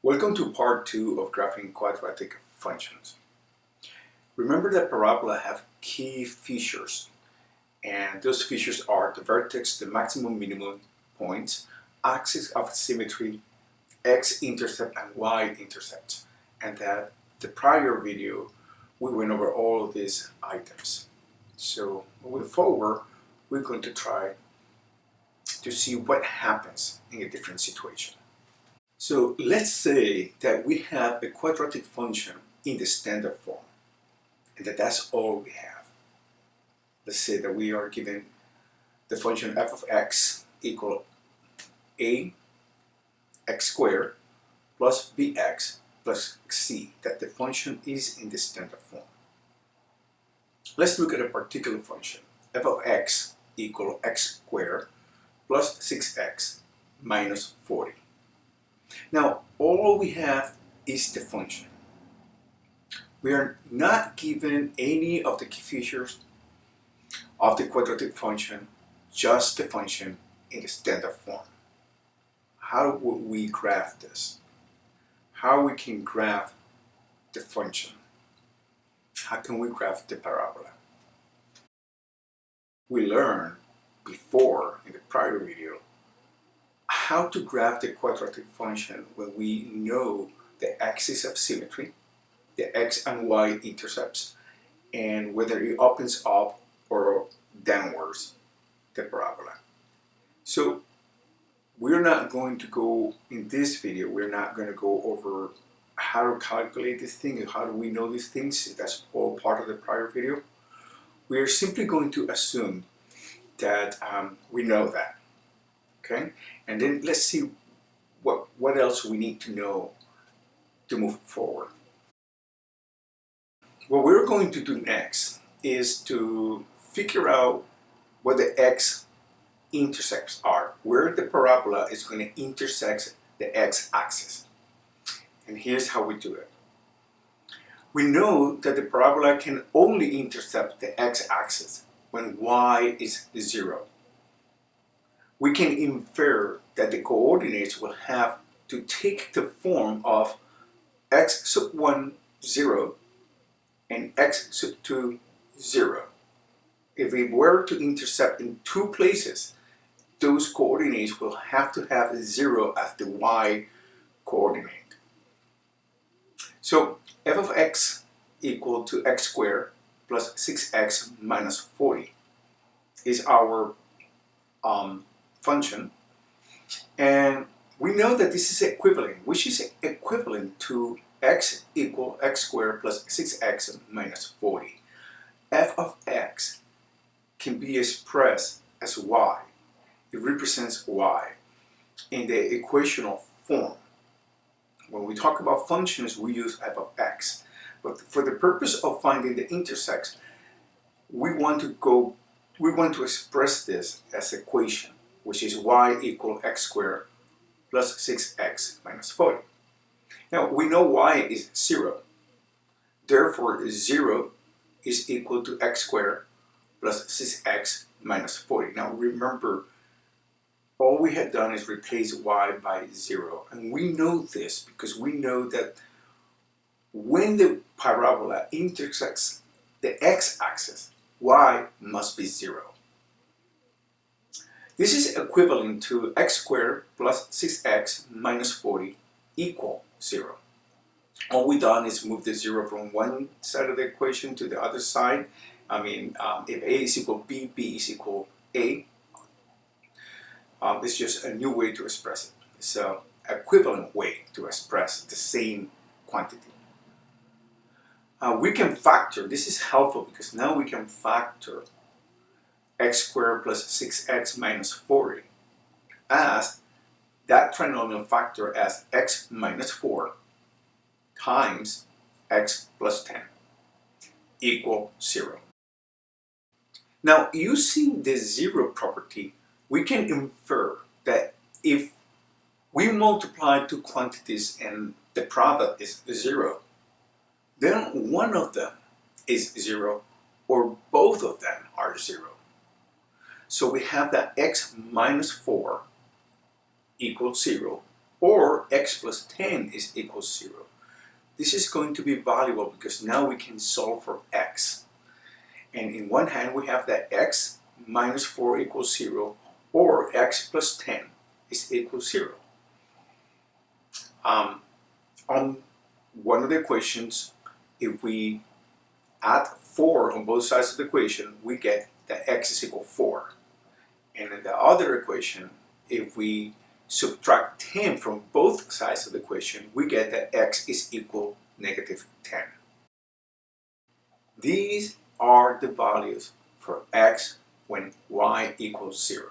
Welcome to part 2 of graphing quadratic functions. Remember that parabola have key features, and those features are the vertex, the maximum minimum points, axis of symmetry, x-intercept and y-intercept. And that the prior video we went over all of these items. So moving forward, we're going to try to see what happens in a different situation. So let's say that we have a quadratic function in the standard form, and that's all we have. Let's say that we are given the function f of x equal a x squared plus bx plus c, that the function is in the standard form. Let's look at a particular function, f of x equal x squared plus 6x minus 40. Now, all we have is the function. We are not given any of the key features of the quadratic function, just the function in the standard form. How would we graph this? How we can graph the function? How can we graph the parabola? We learned before in the prior video how to graph the quadratic function when we know the axis of symmetry, the x and y intercepts, and whether it opens up or downwards, the parabola. So we're not going to go, in this video, we're not going to go over how to calculate this thing and how do we know these things. That's all part of the prior video. We're simply going to assume that we know that. Okay, and then let's see what else we need to know to move forward. What we're going to do next is to figure out what the x-intercepts are, where the parabola is going to intersect the x-axis. And here's how we do it. We know that the parabola can only intercept the x-axis when y is 0. We can infer that the coordinates will have to take the form of x sub 1, 0 and x sub 2, 0. If we were to intercept in two places, those coordinates will have to have 0 as the y coordinate. So f of x equal to x squared plus 6x minus 40 is our function, and we know that this is equivalent, which is equivalent to x equal x squared plus 6x minus 40. F of x can be expressed as y. It represents y in the equational form. When we talk about functions, we use f of x. But for the purpose of finding the intersects, we want to express this as equation, which is y equal x squared plus 6x minus 40. Now, we know y is 0. Therefore, 0 is equal to x squared plus 6x minus 40. Now, remember, all we had done is replace y by 0. And we know this because we know that when the parabola intersects the x-axis, y must be 0. This is equivalent to x squared plus 6x minus 40 equal 0. All we've done is move the 0 from one side of the equation to the other side. If a is equal b, b is equal a, it's just a new way to express it. It's an equivalent way to express the same quantity. We can factor, this is helpful because now we can factor x squared plus 6x minus 40 as that trinomial factor as x minus 4 times x plus 10 equal 0. Now, using the 0 property, we can infer that if we multiply two quantities and the product is 0, then one of them is 0 or both of them are 0. So we have that x minus 4 equals 0 or x plus 10 is equal 0. This is going to be valuable because now we can solve for x. And in one hand we have that x minus 4 equals 0, or x plus 10 is equal 0. On one of the equations, if we add 4 on both sides of the equation, we get that x is equal 4. And in the other equation, if we subtract 10 from both sides of the equation, we get that x is equal negative 10. These are the values for x when y equals 0.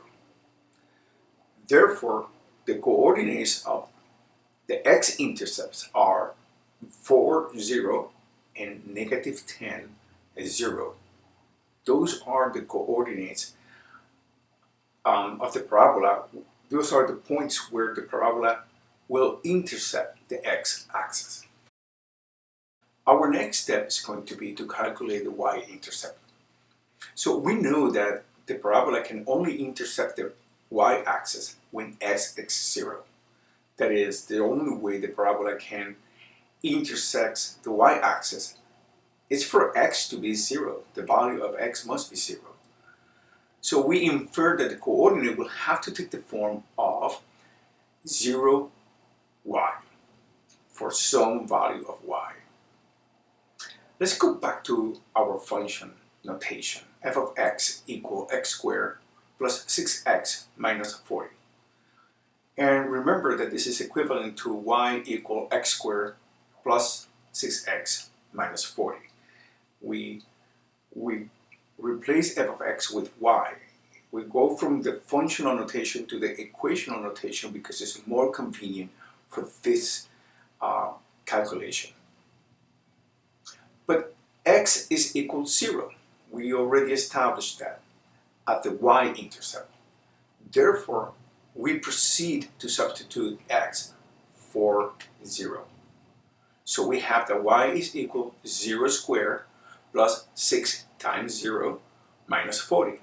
Therefore, the coordinates of the x-intercepts are 4, 0, and negative 10, 0. Those are the coordinates of the parabola. Those are the points where the parabola will intercept the x-axis. Our next step is going to be to calculate the y-intercept. So we know that the parabola can only intercept the y-axis when s is 0. That is, the only way the parabola can intersect the y-axis is for x to be 0. The value of x must be 0. So we infer that the coordinate will have to take the form of 0, y for some value of y. Let's go back to our function notation. F of x equal x squared plus 6x minus 40. And remember that this is equivalent to y equal x squared plus 6x minus 40. We replace f of x with y. We go from the functional notation to the equational notation because it's more convenient for this calculation. But x is equal to 0. We already established that at the y-intercept. Therefore, we proceed to substitute x for 0. So we have that y is equal to 0 squared plus 6 times 0 minus 40.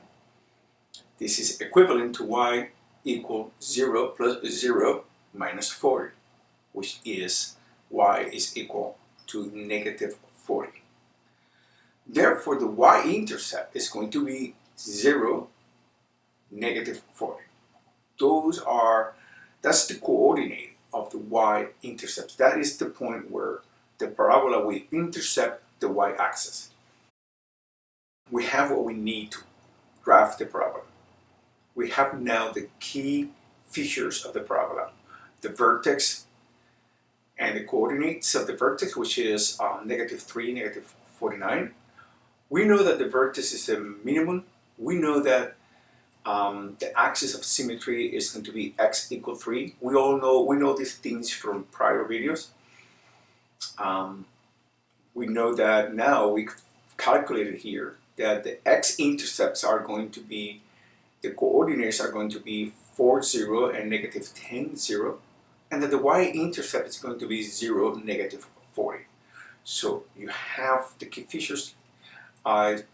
This is equivalent to y equal 0 plus 0 minus 40, which is y is equal to negative 40. Therefore, the y-intercept is going to be 0, negative 40. That's the coordinate of the y-intercepts. That is the point where the parabola will intercept the y-axis. We have what we need to graph the parabola. We have now the key features of the parabola: the vertex and the coordinates of the vertex, which is negative 3, negative 49. We know that the vertex is a minimum. We know that the axis of symmetry is going to be x equal 3. We know these things from prior videos. We know that now we calculated here that the x-intercepts are going to be, the coordinates are going to be 4, 0 and negative 10, 0, and that the y-intercept is going to be 0, negative 40. So you have the key features. I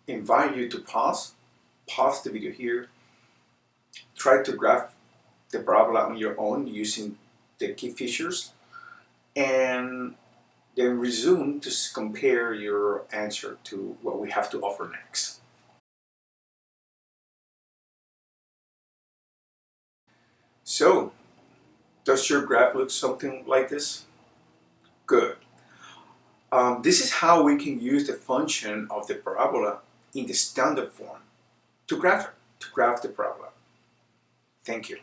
invite you to pause the video here, try to graph the parabola on your own using the key features, and then resume to compare your answer to what we have to offer next. So, does your graph look something like this? Good. This is how we can use the function of the parabola in the standard form to graph the parabola. Thank you.